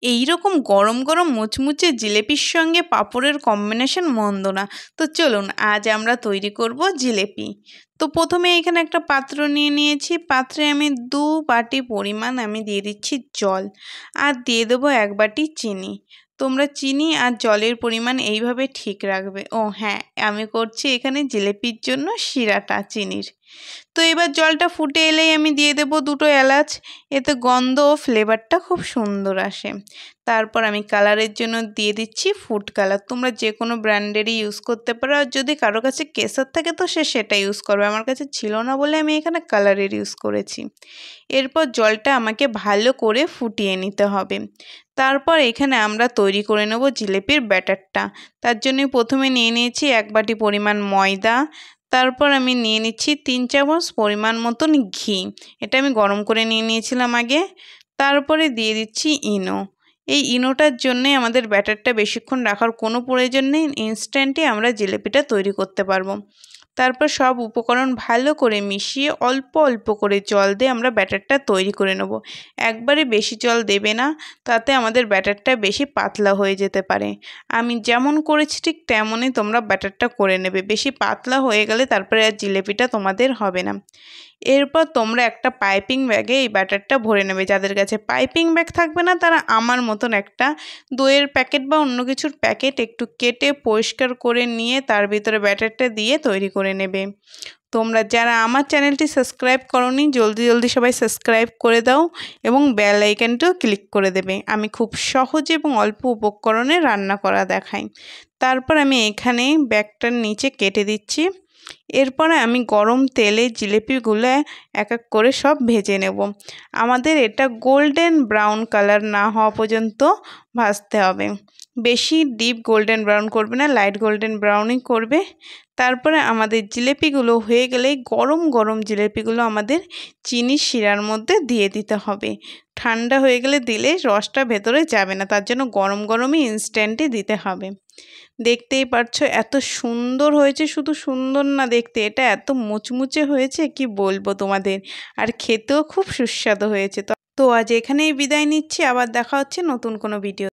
এই রকম গরম গরম মুচমুচে জিলেপির সঙ্গে পাঁপড়ের কম্বিনেশন মন্দ না। তো চলুন আজ আমরা তৈরি করব জিলেপি। তো প্রথমে এখানে একটা পাত্র নিয়ে নিয়েছি। পাত্রে আমি 2 বাটি পরিমাণ আমি দিয়ে দিচ্ছি জল, আর দিয়ে দেবো 1 বাটি চিনি। তোমরা চিনি আর জলের পরিমাণ এইভাবে ঠিক রাখবে। ও হ্যাঁ, আমি করছি এখানে জিলেপির জন্য শিরাটা চিনির। তো এবার জলটা ফুটে এলেই আমি দিয়ে দেবো 2টো এলাচ, এতে গন্ধ ও ফ্লেভারটা খুব সুন্দর আসে। তারপর আমি কালারের জন্য দিয়ে দিচ্ছি ফুড কালার। তোমরা যে কোনো ব্র্যান্ডেরই ইউজ করতে পারো, আর যদি কারো কাছে কেশর থাকে তো সে সেটা ইউজ করবে। আমার কাছে ছিল না বলে আমি এখানে কালারের ইউজ করেছি। এরপর জলটা আমাকে ভালো করে ফুটিয়ে নিতে হবে। তারপর এখানে আমরা তৈরি করে নেব জিলেপির ব্যাটারটা। তার জন্য প্রথমে নিয়ে নিয়েছি 1 বাটি পরিমাণ ময়দা। তারপর আমি নিয়ে নিচ্ছি 3 চামচ পরিমাণ মতন ঘি, এটা আমি গরম করে নিয়ে নিয়েছিলাম আগে। তারপরে দিয়ে দিচ্ছি ইনো। এই ইনোটার জন্যে আমাদের ব্যাটারটা বেশিক্ষণ রাখার কোনো প্রয়োজন নেই, ইনস্ট্যান্টে আমরা জিলেপিটা তৈরি করতে পারবো। তারপর সব উপকরণ ভালো করে মিশিয়ে অল্প অল্প করে জল দিয়ে আমরা ব্যাটারটা তৈরি করে নেব। একবারে বেশি জল দেবে না, তাতে আমাদের ব্যাটারটা বেশি পাতলা হয়ে যেতে পারে। আমি যেমন করেছি ঠিক তেমনই তোমরা ব্যাটারটা করে নেবে। বেশি পাতলা হয়ে গেলে তারপরে আর জিলেপিটা তোমাদের হবে না। এরপর তোমরা একটা পাইপিং ব্যাগে এই ব্যাটারটা ভরে নেবে। যাদের কাছে পাইপিং ব্যাগ থাকবে না তারা আমার মতন একটা দইয়ের প্যাকেট বা অন্য কিছুর প্যাকেট একটু কেটে পরিষ্কার করে নিয়ে তার ভিতরে ব্যাটারটা দিয়ে তৈরি করে নেবে। তোমরা যারা আমার চ্যানেলটি সাবস্ক্রাইব করোনি জলদি জলদি সবাই সাবস্ক্রাইব করে দাও এবং বেল আইকনটাও ক্লিক করে দেবে। আমি খুব সহজে এবং অল্প উপকরণে রান্না করা দেখাই। তারপর আমি এখানে ব্যাগটার নিচে কেটে দিচ্ছি। এরপরে আমি গরম তেলে জিলেপিগুলো এক এক করে সব ভেজে নেব। আমাদের এটা গোল্ডেন ব্রাউন কালার না হওয়া পর্যন্ত ভাজতে হবে। বেশি ডিপ গোল্ডেন ব্রাউন করবে না, লাইট গোল্ডেন ব্রাউনই করবে। তারপরে আমাদের জিলেপিগুলো হয়ে গেলেই গরম গরম জিলেপিগুলো আমাদের চিনির শিরার মধ্যে দিয়ে দিতে হবে। ঠান্ডা হয়ে গেলে দিলে রসটা ভেতরে যাবে না, তার জন্য গরম গরমই ইনস্ট্যান্টই দিতে হবে। দেখতেই পারছো এত সুন্দর হয়েছে, শুধু সুন্দর না দেখতে, এটা এত মুচমুচে হয়েছে কি বলবো তোমাদের, আর খেতেও খুব সুস্বাদু হয়েছে। তো আজ এখানেই বিদায় নিচ্ছি, আবার দেখা হচ্ছে নতুন কোনো ভিডিও।